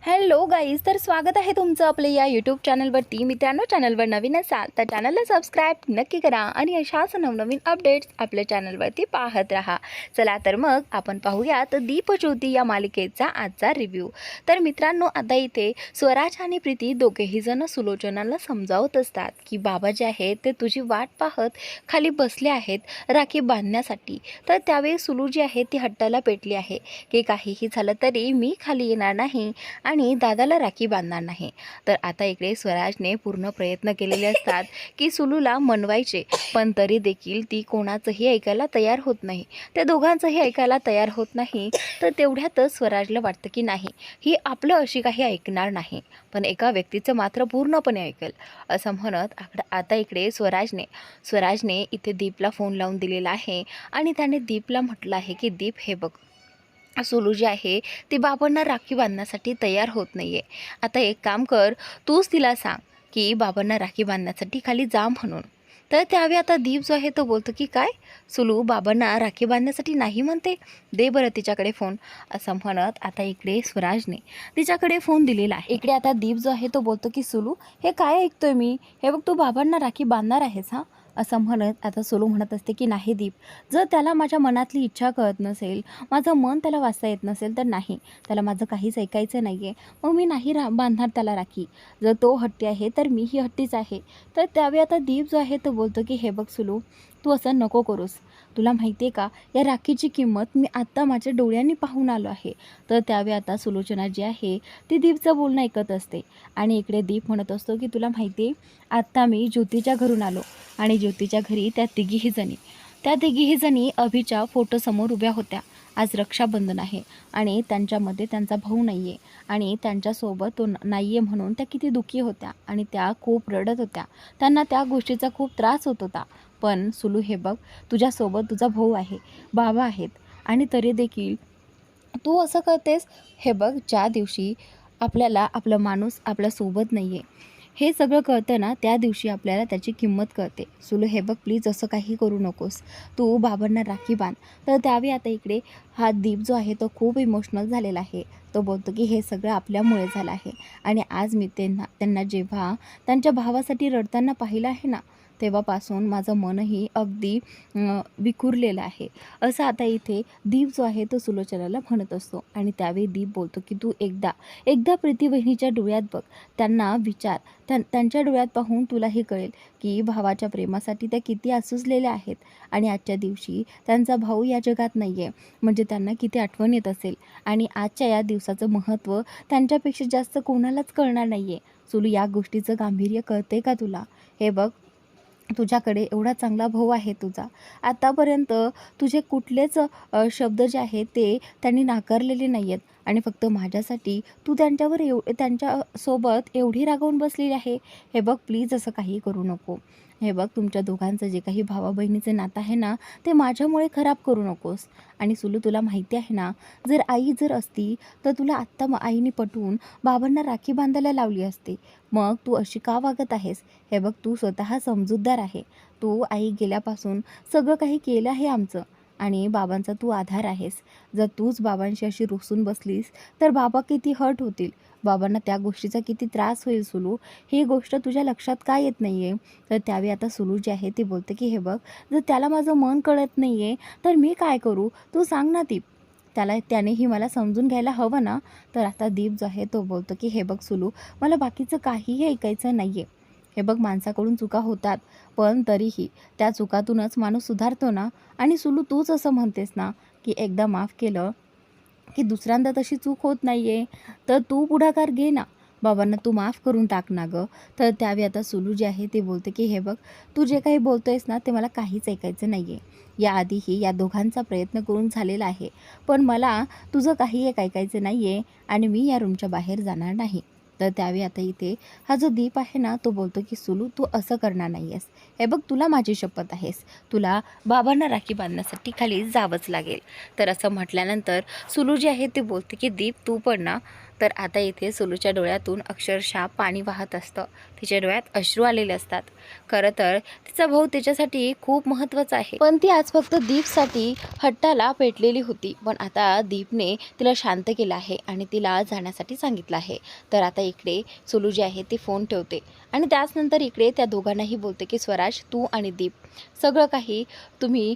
Hello guys, तर स्वागत आहे तुमचं आपल्या या यूट्यूब चॅनलवरती. मित्रांनो, चॅनलवर नवीन असाल तर चॅनलला सबस्क्राईब नक्की करा आणि अशाच नवनवीन अपडेट्स आपल्या चॅनलवरती पाहत राहा. चला तर मग आपण पाहूयात दीपज्योती या मालिकेचा आजचा रिव्ह्यू. तर मित्रांनो, आता इथे स्वराज आणि प्रीती दोघेही जण सुलोचनाला समजावत असतात की बाबा जे आहेत ते तुझी वाट पाहत खाली बसले आहेत राखी बांधण्यासाठी. तर त्यावेळी सुलू जी आहे ती हट्टाला पेटली आहे की काहीही झालं तरी मी खाली येणार नाही आणि दादाला राखी बांधणार नाही. तर आता इकडे स्वराजने पूर्ण प्रयत्न केलेले असतात की सुलूला मनवायचे, पण तरी देखील ती कोणाचंही ऐकायला तयार होत नाही. त्या दोघांचंही ऐकायला तयार होत नाही. तर तेवढ्यातच स्वराजला वाटतं की नाही, ही आपलं अशी काही ऐकणार नाही, पण एका व्यक्तीचं मात्र पूर्णपणे ऐकेल. असं म्हणत आता इकडे स्वराजने इथे दीपला फोन लावून दिलेला आहे आणि त्याने दीपला म्हटलं आहे की दीप, हे बघ, सुलू जी आहे ती बाबांना राखी बांधण्यासाठी तयार होत नाही आहे. आता एक काम कर, तूच तिला सांग की बाबांना राखी बांधण्यासाठी खाली जा म्हणून. तर त्यावेळी आता दीप जो आहे तो बोलतो की काय, सुलू बाबांना राखी बांधण्यासाठी नाही म्हणते, दे बरं तिच्याकडे फोन. असं म्हणत आता इकडे स्वराजने तिच्याकडे फोन दिलेला आहे. इकडे आता दीप जो आहे तो बोलतो की सुलू, हे काय ऐकतोय मी, हे बघ, तू बाबांना राखी बांधणार आहेस हां. असं म्हणत आता सुलू म्हणत असते की नाही दीप, जर त्याला माझ्या मनातली इच्छा कळत नसेल, माझं मन त्याला वाचता येत नसेल, तर नाही, त्याला माझं काहीच ऐकायचं नाही आहे, मग मी नाही बांधणार त्याला राखी. जर तो हट्टी आहे तर मीही हट्टीच आहे. तर त्यावेळी आता दीप जो आहे तो बोलतो की हे बघ सुलू, तू असं नको करूस. तुला माहिती आहे का, या राखीची किंमत मी आत्ता माझ्या डोळ्यांनी पाहून आलो आहे. तर त्यावेळी आता सुलोचना जी आहे ती दीपचं बोलणं ऐकत असते आणि इकडे दीप म्हणत असतो की तुला माहिती आहे, आत्ता मी ज्योतीच्या घरून आलो आणि ज्योतीच्या घरी त्या तिघीही जणी अभिच्या फोटोसमोर उभ्या होत्या. आज रक्षाबंधन आहे आणि त्यांच्यामध्ये त्यांचा भाऊ नाही आहे आणि त्यांच्यासोबत तो नाही आहे म्हणून त्या किती दुःखी होत्या आणि त्या खूप रडत होत्या. त्यांना त्या गोष्टीचा खूप त्रास होत होता. पण सुलू, हे बघ, तुझ्यासोबत तुझा भाऊ आहे, बाबा आहेत, आणि तरी देखील तू असं करतेस. हे बघ, ज्या दिवशी आपल्याला आपला माणूस आपल्यासोबत नाही आहे हे सगळं कळतं ना, त्या दिवशी आपल्याला त्याची किंमत कळते. सुलू, हे बघ, प्लीज असं काही करू नकोस, तू बाबांना राखी बांध. तर त्यावेळी आता इकडे हा दीप जो आहे तो खूप इमोशनल झालेला आहे. तो बोलतो की हे सगळं आपल्यामुळे झालं आहे आणि आज मी त्यांना जेव्हा त्यांच्या भावासाठी रडताना पाहिलं आहे ना, तेव्हापासून माझं मनही अगदी विखुरलेलं आहे. असं आता इथे दीप जो आहे तो सुलोचनाला म्हणत असतो आणि त्यावेळी दीप बोलतो की तू एकदा प्रीती बहिणीच्या डोळ्यात बघ, त्यांना विचार, त्यांच्या डोळ्यात पाहून तुलाही कळेल की भावाच्या प्रेमासाठी त्या किती आसुसलेल्या आहेत आणि आजच्या दिवशी त्यांचा भाऊ या जगात नाही आहे, म्हणजे त्यांना किती आठवण येत असेल आणि आजच्या या दिवसाचं महत्त्व त्यांच्यापेक्षा जास्त कोणालाच कळणार नाही आहे. सुलू, या गोष्टीचं गांभीर्य कळते का तुला? हे बघ, तुझ्याकडे एवढा चांगला भाऊ आहे तुझा, आतापर्यंत तुझे कुठलेच शब्द जे आहेत ते त्यांनी नाकारलेले नाही आहेत आणि फक्त माझ्यासाठी तू त्यांच्यासोबत एवढी रागावून बसलेली आहे. हे बघ, प्लीज असं काही करू नको. हे बघ, तुमच्या दोघांचं जे काही भावा बहिणीचं नातं आहे ना, ते माझ्यामुळे खराब करू नकोस. आणि सुलू, तुला माहिती आहे ना, आई जर असती तर तुला आत्ता आईने पटवून बाबांना राखी बांधायला लावली असती. मग तू अशी का वागत आहेस? हे बघ, तू स्वतः समजूतदार आहे. तू आई गेल्यापासून सगळं काही केलं आहे आमचं आणि बाबांचा तू आधार आहेस. जर तूच बाबांशी अशी रुसून बसलीस तर बाबा किती हर्ट होतील, बाबांना त्या गोष्टीचा किती त्रास होईल. सुलू, ही गोष्ट तुझ्या लक्षात का येत नाही आहे? तर त्यावेळी आता सुलू जी आहे ती बोलते की हे बघ, जर त्याला माझं मन कळत नाही आहे तर मी काय करू, तू सांग ना दीप. त्यानेही मला समजून घ्यायला हवं ना. तर आता दीप जो आहे तो बोलतो की हे बघ सुलू, मला बाकीचं काहीही ऐकायचं नाही आहे. हे बघ, माणसाकडून चुका होतात, पण तरीही त्या चुकातूनच माणूस सुधारतो ना. आणि सुलू, तूच असं म्हणतेस ना की एकदा माफ केलं की दुसऱ्यांदा तशी चूक होत नाही आहे, तर तू पुढाकार घे ना, बाबांना तू माफ करून टाक ना गं. तर त्यावेळी आता सुलू जी आहे ती बोलते की हे बघ, तू जे काही बोलतोयस ना ते मला काहीच ऐकायचं नाही आहे. याआधीही या दोघांचा प्रयत्न करून झालेला आहे, पण मला तुझं काही एक ऐकायचं नाही आहे आणि मी या रूमच्या बाहेर जाणार नाही. तर त्यावेळी आता इथे हा जो दीप आहे ना तो बोलतो की सुलू, तू असं करणार नाही आहेस. हे बघ, तुला माझी शपथ आहेस, तुला बाबांना राखी बांधण्यासाठी खाली जावंच लागेल. तर असं म्हटल्यानंतर सुलू जी आहे ते बोलते की दीप, तू पण ना तर आता इथे सुलूच्या डोळ्यातून अक्षरशः पाणी वाहत असतं, तिच्या डोळ्यात अश्रू आलेले असतात. खरं तर तिचा भाऊ तिच्यासाठी खूप महत्त्वाचा आहे, पण ती आज फक्त दीपसाठी हट्टाला पेटलेली होती. पण आता दीपने तिला शांत केलं आहे आणि तिला जाण्यासाठी सांगितलं आहे. तर आता इकडे सुलू जी आहे ती फोन ठेवते आणि त्याचनंतर इकडे त्या दोघांनाही बोलते की स्वराज, तू आणि दीप सगळं काही तुम्ही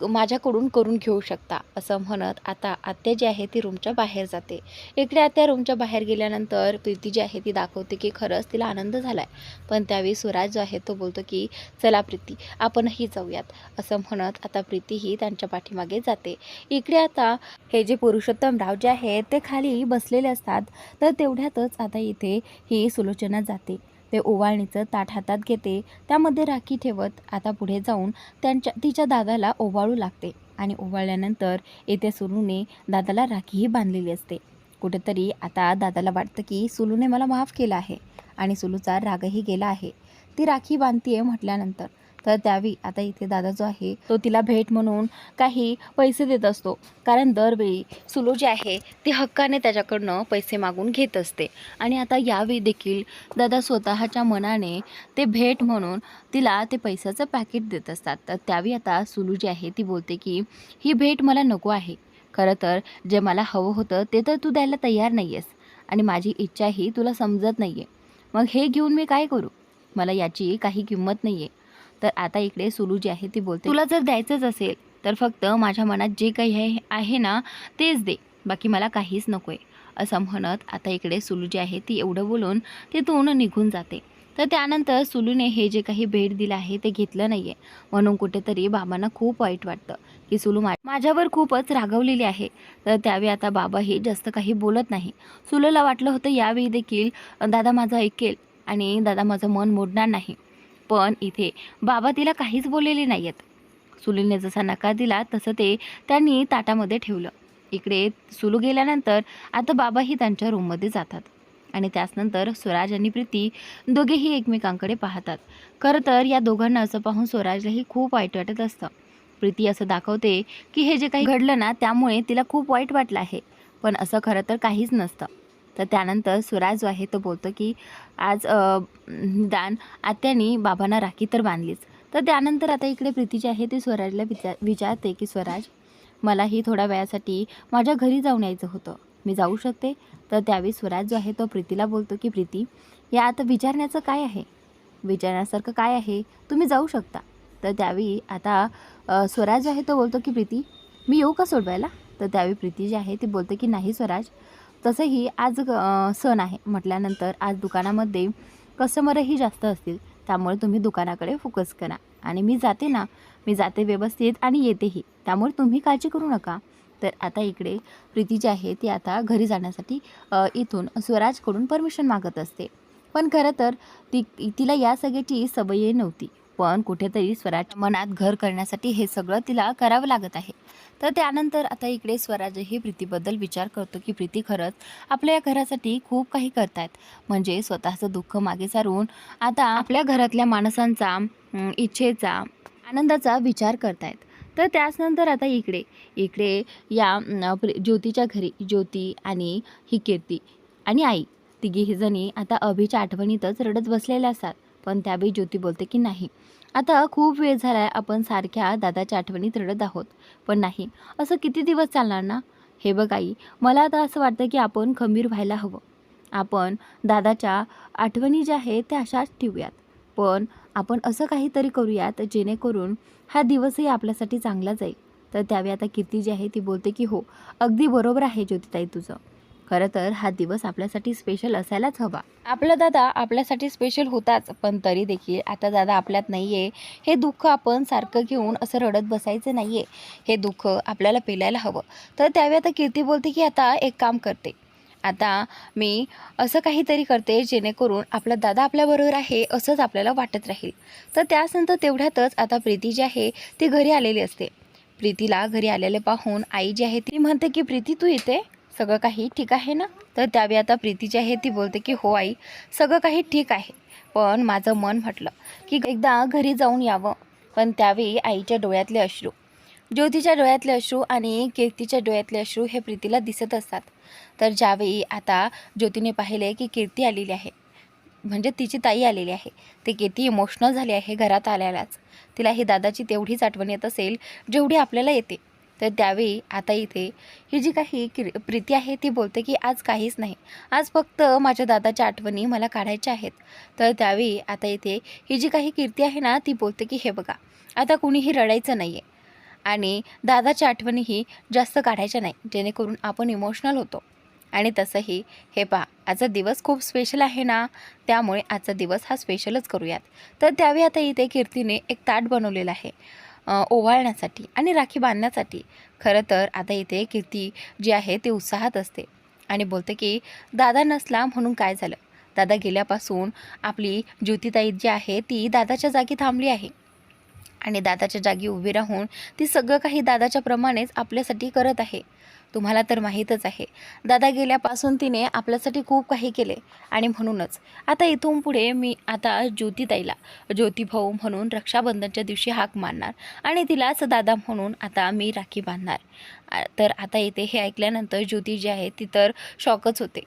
माझ्याकडून करून घेऊ शकता, असं म्हणत आता आत्या जी आहे ती रूमच्या बाहेर जाते. इकडे आत्या रूमच्या बाहेर गेल्यानंतर प्रीती जी आहे ती दाखवते की खरंच तिला आनंद झाला आहे. पण त्यावेळी स्वराज जो आहे तो बोलतो की चला प्रीती, आपणही जाऊयात, असं म्हणत आता प्रीतीही त्यांच्या पाठीमागे जाते. इकडे आता हे जे पुरुषोत्तमराव जे आहेत ते खाली बसलेले असतात. तर तेवढ्यातच आता इथे ही सुलोचना जाते. ते ओवाळणीचं ताट हातात घेते, त्यामध्ये राखी ठेवत आता पुढे जाऊन तिच्या दादाला ओवाळू लागते. आणि ओवाळल्यानंतर इथे सुलूने दादाला राखीही बांधलेली असते. कुठेतरी आता दादाला वाटतं की सुलूने मला माफ केलं आहे आणि सुलूचा रागही गेला आहे, ती राखी बांधतीये म्हटल्यानंतर. तर त्यावेळी आता इथे दादा जो आहे तो तिला भेट म्हणून काही पैसे देत असतो, कारण दरवेळी सुलू जी आहे ती हक्काने त्याच्याकडनं पैसे मागून घेत असते. आणि आता यावेळी देखील दादा स्वतःच्या मनाने ते भेट म्हणून तिला ते पैशाचं पॅकेट देत असतात. तर त्यावेळी आता सुलू जी आहे ती बोलते की ही भेट मला नको आहे, खरं तर जे मला हवं होतं ते तर तू द्यायला तयार नाही आहेस आणि माझी इच्छाही तुला समजत नाही आहे, मग हे घेऊन मी काय करू, मला याची काही किंमत नाही आहे. तर आता इकडे सुलू जी आहे ती बोलते, तुला जर द्यायचंच असेल तर फक्त माझ्या मनात जे काही आहे ना तेच दे, बाकी मला काहीच नको आहे, असं म्हणत आता इकडे सुलू जी आहे ती एवढं बोलून तिथून निघून जाते. तर त्यानंतर सुलूने हे जे काही भेट दिलं आहे ते घेतलं नाही आहे, म्हणून कुठेतरी बाबांना खूप वाईट वाटतं की सुलू माझ्यावर खूपच रागवलेली आहे. तर त्यावेळी आता बाबाही जास्त काही बोलत नाही. सुलूला वाटलं होतं यावेळी देखील दादा माझं ऐकेल आणि दादा माझं मन मोडणार नाही, पण इथे बाबा तिला काहीच बोललेले नाही आहेत. सुलूने जसा नकार दिला तसं ते त्यांनी ताटामध्ये ठेवलं. इकडे सुलू गेल्यानंतर आता बाबाही त्यांच्या रूममध्ये जातात आणि त्याचनंतर स्वराज आणि प्रीती दोघेही एकमेकांकडे पाहतात. खरं तर या दोघांना असं पाहून स्वराजलाही खूप वाईट वाटत असतं. प्रीती असं दाखवते की हे जे काही घडलं ना त्यामुळे तिला खूप वाईट वाटलं आहे, पण असं खरं तर काहीच नसतं. तर त्यानंतर स्वराज जो आहे तो बोलतो की आज निदान आत्यानी बाबांना राखी तर बांधलीच. तर त्यानंतर आता इकडे प्रीती जी आहे ती स्वराजला विचारते की स्वराज, मलाही थोड्या वेळासाठी माझ्या घरी जाऊन यायचं होतं, मी जाऊ शकते? तर त्यावेळी स्वराज जो आहे तो प्रीतीला बोलतो की प्रीती, यात विचारण्याचं काय आहे, विचारण्यासारखं काय आहे, तुम्ही जाऊ शकता. तर त्यावेळी आता स्वराज जो आहे तो बोलतो की प्रीती, मी येऊ का सोडवायला? तर त्यावेळी प्रीती जी आहे ती बोलते की नाही स्वराज, तसंही आज सण आहे म्हटल्यानंतर आज दुकानामध्ये कस्टमरही जास्त असतील, त्यामुळे तुम्ही दुकानाकडे फोकस करा आणि मी जाते ना, मी जाते व्यवस्थित आणि येतेही, त्यामुळे तुम्ही काळजी करू नका. तर आता इकडे प्रीती जी आहे ती आता घरी जाण्यासाठी इथून स्वराजकडून परमिशन मागत असते. पण खरं तर तिला या सगळ्याची सवय नव्हती, पण कुठेतरी स्वराज मनात घर करण्यासाठी हे सगळं तिला करावं लागत आहे. तर त्यानंतर आता इकडे स्वराजही प्रीतीबद्दल विचार करतो की प्रीती खरंच आपल्या या घरासाठी खूप काही करतायत, म्हणजे स्वतःचं दुःख मागे सारून आता आपल्या घरातल्या माणसांचा इच्छेचा आनंदाचा विचार करतायत. तर त्याचनंतर आता इकडे या ज्योतीच्या घरी ज्योती आणि ही कीर्ती आणि आई तिघीही जणी आता अभिच्या आठवणीतच रडत बसलेल्या असतात. पण त्यावेळी ज्योती बोलते की नाही, आता खूप वेळ झाला आहे, आपण सारख्या दादाच्या आठवणीत रडत आहोत, पण नाही, असं किती दिवस चालणार ना. हे बघ आई, मला आता असं वाटतं की आपण खंबीर व्हायला हवं, आपण दादाच्या आठवणी ज्या आहेत त्या अशाच ठेवूयात, पण आपण असं काहीतरी करूयात जेणेकरून हा दिवसही आपल्यासाठी चांगला जाईल. तर त्यावेळी आता कीर्ती जी आहे ती बोलते की हो, अगदी बरोबर आहे ज्योतिताई तुझं, खरं तर हा दिवस आपल्यासाठी स्पेशल असायलाच हवा. आपला दादा आपल्यासाठी स्पेशल होताच, पण तरी देखील आता दादा आपल्यात नाही आहे, हे दुःख आपण सारखं घेऊन असं रडत बसायचं नाही आहे, हे दुःख आपल्याला पेलायला हवं. तर त्यावेळी आता कीर्ती बोलते की आता एक काम करते, आता मी असं काहीतरी करते जेणेकरून आपला दादा आपल्याबरोबर आहे असंच आपल्याला वाटत राहील. तर त्यानंतर तेवढ्यातच आता प्रीती जी आहे ती घरी आलेली असते. प्रीतीला घरी आलेले पाहून आई जी आहे ती म्हणते की प्रीती तू इथे, सगळं काही ठीक आहे ना. तर त्यावेळी आता प्रीती जी आहे ती बोलते की हो आई, सगळं काही ठीक आहे, पण माझं मन म्हटलं की एकदा घरी जाऊन यावं. पण त्यावेळी आईच्या डोळ्यातले अश्रू, ज्योतीच्या डोळ्यातले अश्रू आणि कीर्तीच्या डोळ्यातले अश्रू हे प्रीतीला दिसत असतात. तर ज्यावेळी आता ज्योतीने पाहिले की कीर्ती आलेली आहे, म्हणजे तिची ताई आलेली आहे, ती किती इमोशनल झाली आहे घरात आल्यालाच. तिला ही दादाची तेवढीच आठवण येत असेल जेवढी आपल्याला येते. तर त्यावेळी आता इथे ही जी काही प्रीती आहे ती बोलते की आज काहीच नाही, आज फक्त माझ्या दादाच्या आठवणी मला काढायच्या आहेत. तर त्यावेळी आता इथे ही जी काही कीर्ती आहे ना ती बोलते की हे बघा, आता कुणीही रडायचं नाही आहे आणि दादाच्या आठवणीही जास्त काढायच्या नाही, जेणेकरून आपण इमोशनल होतो. आणि तसंही हे पहा, आजचा दिवस खूप स्पेशल आहे ना, त्यामुळे आजचा दिवस हा स्पेशलच करूयात. तर त्यावेळी आता इथे कीर्तीने एक ताट बनवलेलं आहे ओवाळण्यासाठी आणि राखी बांधण्यासाठी. खरं तर आता इथे कीर्ती जी आहे ती उत्साहात असते आणि बोलते की दादा नसला म्हणून काय झालं, दादा गेल्यापासून आपली ज्योतिताई जी आहे ती दादाच्या जागी थांबली आहे आणि दादाच्या जागी उभी राहून ती सगळं काही दादाच्या प्रमाणेच आपल्यासाठी करत आहे. तुम्हाला तर माहीतच आहे, दादा गेल्यापासून तिने आपल्यासाठी खूप काही केले आणि म्हणूनच आता इथून पुढे मी आता ज्योतिताईला ज्योतिभाऊ म्हणून रक्षाबंधनच्या दिवशी हाक मारणार आणि तिलाच दादा म्हणून आता मी राखी बांधणार. तर आता इथे हे ऐकल्यानंतर ज्योती जी आहे ती तर शॉकच होते.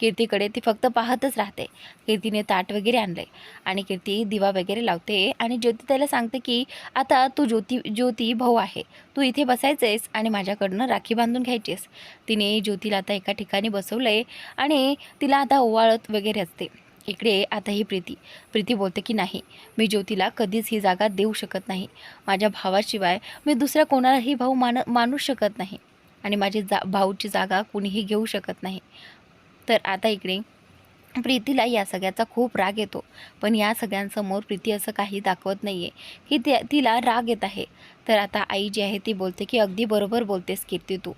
कीर्तीकडे ती फक्त पाहतच राहते. कीर्तीने ताट वगैरे आणले आणि कीर्ती दिवा वगैरे लावते आणि ज्योती त्याला सांगते की आता तू ज्योती भाऊ आहे, तू इथे बसायचेस आणि माझ्याकडनं राखी बांधून घ्यायचीस. तिने ज्योतीला आता एका ठिकाणी बसवलंय आणि तिला आता ओवाळत वगैरे असते. इकडे आता ही प्रीती बोलते की नाही, मी ज्योतीला कधीच ही जागा देऊ शकत नाही. माझ्या भावाशिवाय मी दुसऱ्या कोणालाही भाऊ मानू शकत नाही आणि माझी भाऊची जागा कुणीही घेऊ शकत नाही. तर आता इकडे प्रीतीला या सगळ्याचा खूप राग येतो, पण या सगळ्यांसमोर प्रीती असं काही दाखवत नाही आहे की तिला राग येत आहे. तर आता आई जी आहे ती बोलते की अगदी बरोबर बोलतेस कीर्ती, तू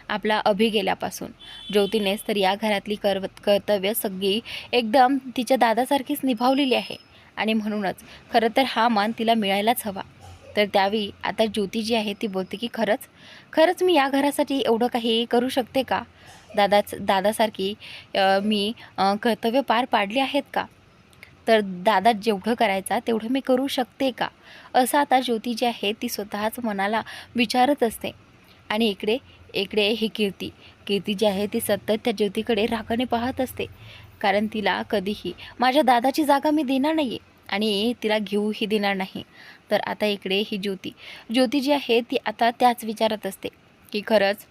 आपला अभि गेल्यापासून ज्योतीनेच तर या घरातली कर्तव्य सगळी एकदम तिच्या दादासारखीच निभावलेली आहे आणि म्हणूनच खरं तर हा मान तिला मिळायलाच हवा. तर त्यावेळी आता ज्योती जी आहे ती बोलते की खरंच मी या घरासाठी एवढं काही करू शकते का, दादासारखी मी कर्तव्य पार पाडली आहेत का, तर दादा जेवढं करायचा तेवढं मी करू शकते का, असं आता ज्योती जी आहे ती स्वतःच मनाला विचारत असते. आणि इकडे ही कीर्ती जी आहे ती सतत त्या ज्योतीकडे रागाने पाहत असते, कारण तिला कधीही माझ्या दादाची जागा मी देणार नाही आहे आणि तिला घेऊही देणार नाही. तर आता इकडे ही ज्योती जी आहे ती आता त्याच विचारत असते की खरंच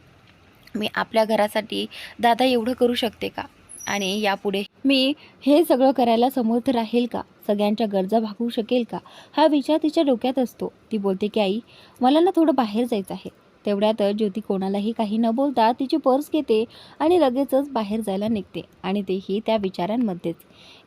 मी आपल्या घरासाठी दादा एवढं करू शकते का, आणि यापुढे मी हे सगळं करायला समर्थ राहील का, सगळ्यांच्या गरजा भागवू शकेल का, हा विचार तिच्या डोक्यात असतो. ती बोलते की आई, मला ना थोडं बाहेर जायचं आहे. तेवढ्यात ज्योती कोणालाही काही न बोलता तिची पर्स घेते आणि लगेचच बाहेर जायला निघते आणि तेही त्या विचारांमध्येच.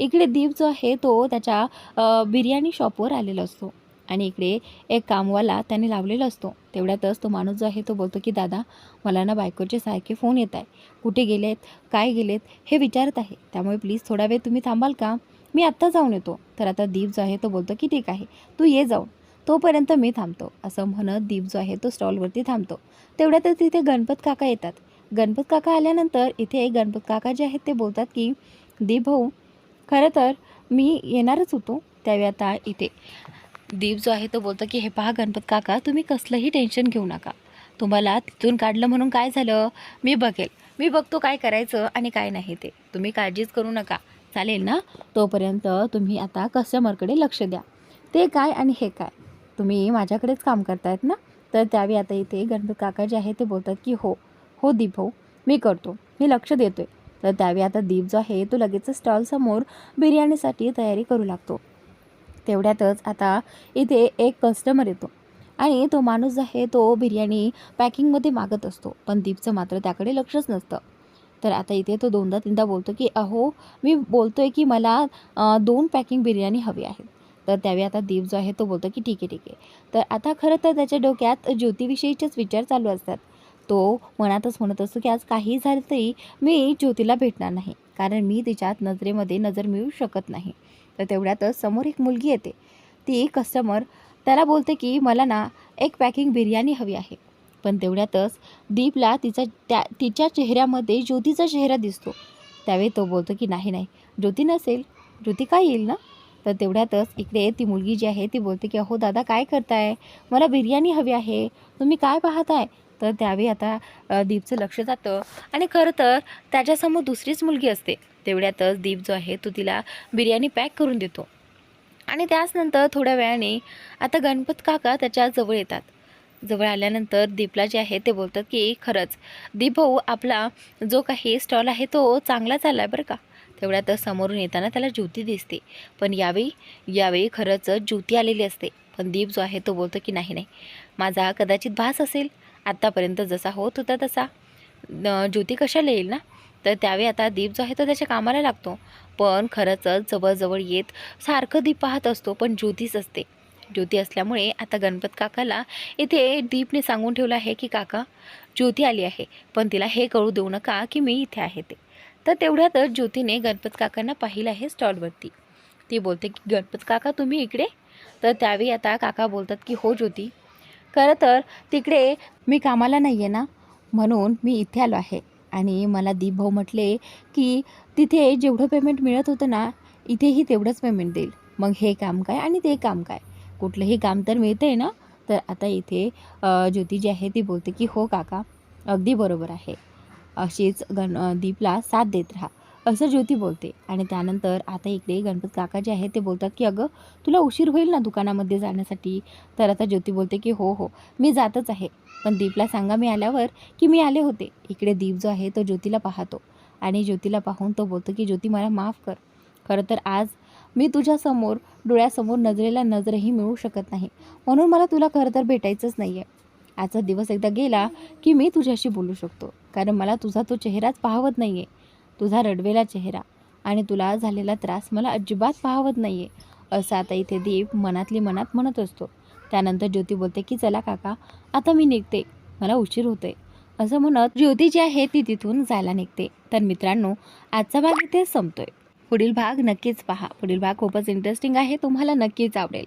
इकडे दीप जो आहे तो त्याच्या बिर्याणी शॉपवर आलेला असतो आणि इकडे एक कामवाला त्याने लावलेला असतो. तेवढ्यातच तो माणूस जो आहे तो बोलतो की दादा, मला ना बायकोचे सारखे फोन येत आहे, कुठे गेलेत काय गेलेत हे विचारत आहे, त्यामुळे प्लीज थोडा वेळ तुम्ही थांबाल का, मी आत्ता जाऊन येतो. तर आता दीप जो आहे तो बोलतो की ठीक आहे, तू ये जाऊन, तोपर्यंत मी थांबतो. असं म्हणत दीप जो आहे तो स्टॉलवरती थांबतो. तेवढ्यातच तिथे गणपत काका येतात. गणपत काका आल्यानंतर इथे गणपत काका जे आहेत ते बोलतात की दीप भाऊ, खरं तर मी येणारच होतो. त्यावेळी आता इथे दीप जो आहे तो बोलतो की हे पहा गणपत काका, तुम्ही कसलंही टेन्शन घेऊ नका, तुम्हाला तिथून काढलं म्हणून काय झालं, मी मी बघतो काय करायचं आणि काय नाही ते, तुम्ही काळजीच करू नका, चालेल ना. तोपर्यंत तुम्ही आता कस्टमरकडे लक्ष द्या, ते काय आणि हे काय, तुम्ही माझ्याकडेच काम करतायत ना. तर त्यावेळी आता इथे गणपत काका जे आहे ते बोलतात की हो दीप भाऊ, मी करतो, मी लक्ष देतोय. तर त्यावेळी आता दीप जो आहे तो लगेच स्टॉलसमोर बिर्याणीसाठी तयारी करू लागतो. तेवढ्यातच आता इथे एक कस्टमर येतो आणि तो माणूस जो आहे तो बिर्याणी पॅकिंगमध्ये मागत असतो, पण दीपचं मात्र त्याकडे लक्षच नसतं. तर आता इथे तो दोनदा तीनदा बोलतो की अहो, मी बोलतोय की मला 2 पॅकिंग बिर्याणी हवी आहे. तर त्यावेळी आता दीप जो आहे तो बोलतो की ठीक आहे. तर आता खरं तर त्याच्या डोक्यात ज्योतीविषयीचेच विचार चालू असतात. तो मनातच म्हणत असतो की आज काही झालं तरी मी ज्योतीला भेटणार नाही, कारण मी तिच्यात नजरेमध्ये नजर मिळू शकत नाही. तर तेवढ्यातच समोर एक मुलगी येते. ती कस्टमर त्याला बोलते की मला ना 1 पॅकिंग बिर्याणी हवी आहे. पण तेवढ्यातच दीपला तिच्या चेहऱ्यामध्ये ज्योतीचा चेहरा दिसतो. त्यावेळी तो बोलतो की नाही, ज्योती नसेल, ज्योती काय येईल ना. तर तेवढ्यातच इकडे ती मुलगी जी आहे ती बोलते की अहो दादा, काय करताय, मला बिर्याणी हवी आहे, तुम्ही काय पाहताय, तर त्यावेळी आता दीपचं लक्ष जातं आणि खरं तर त्याच्यासमोर दुसरीच मुलगी असते. तेवढ्यातच दीप जो आहे तो तिला बिर्याणी पॅक करून देतो आणि त्याचनंतर थोड्या वेळाने आता गणपत काका त्याच्या जवळ येतात. जवळ आल्यानंतर दीपला जे आहे ते बोलतात की खरंच दीप भाऊ, आपला जो काही स्टॉल आहे तो चांगला चालला आहे बरं का. तेवढ्यात समोरून येताना त्याला ज्योती दिसते. पण यावेळी खरंच ज्योती आलेली असते. पण दीप जो आहे तो बोलतो की नाही नाही, माझा कदाचित भास असेल, आत्तापर्यंत जसा होत होता तसा ज्योती कशाला येईल ना. तर त्यावेळी आता दीप जो आहे तो त्याच्या कामाला लागतो. पण खरंच जवळजवळ येत सारखं दीप पाहत असतो, पण ज्योतीच असते. ज्योती असल्यामुळे आता गणपत काकाला इथे दीपने सांगून ठेवलं आहे की काका, ज्योती आली आहे, पण तिला हे कळू देऊ नका की मी इथे आहे ते. तर तेवढ्यातच ज्योतीने गणपत काकांना पाहिलं आहे स्टॉलवरती. ती बोलते की गणपत काका, तुम्ही इकडे. तर त्यावेळी आता काका बोलतात की हो ज्योती, खरं तर तिकडे मी कामाला नाही आहे ना, म्हणून मी इथे आलो आहे. आणि मला दीप भाऊ म्हटले की तिथे जेवढं पेमेंट मिळत होतं ना, इथेही तेवढंच पेमेंट देईल. मग हे काम काय आणि ते काम काय, कुठलंही काम तर मिळतं आहे ना. तर आता इथे ज्योती जी आहे ती बोलते की हो काका, अगदी बरोबर आहे. अशीच दीपला साथ देत राहा, असं ज्योती बोलते. आणि त्यानंतर आता इकडे गणपत काका जे आहे ते बोलतात की अगं, तुला उशीर होईल ना दुकानामध्ये जाण्यासाठी. तर आता ज्योती बोलते की हो हो, मी जातच आहे, पण दीपला सांगा मी आल्यावर की मी आले होते. इकडे दीप जो आहे तो ज्योतीला पाहतो आणि ज्योतीला पाहून तो बोलतो की ज्योती, मला माफ कर. खरं तर आज मी तुझ्यासमोर, डोळ्यासमोर नजरेला नजरही मिळू शकत नाही, म्हणून मला तुला खरं तर भेटायचंच नाही आहे. आजचा दिवस एकदा गेला की मी तुझ्याशी बोलू शकतो, कारण मला तुझा तो चेहराच पाहवत नाही आहे, तुझा रडवेला चेहरा आणि तुला झालेला त्रास मला अजिबात पाहवत नाही आहे, असं आता इथे दीप मनातली मनात म्हणत असतो. त्यानंतर ज्योती बोलते की चला काका, आता मी निघते, मला उशीर होतोय. असं म्हणत ज्योती जी आहे ती तिथून जायला निघते. तर मित्रांनो, आजचा भाग इथे संपतोय. पुढील भाग नक्कीच पहा. पुढील भाग खूपच इंटरेस्टिंग आहे, तुम्हाला नक्कीच आवडेल.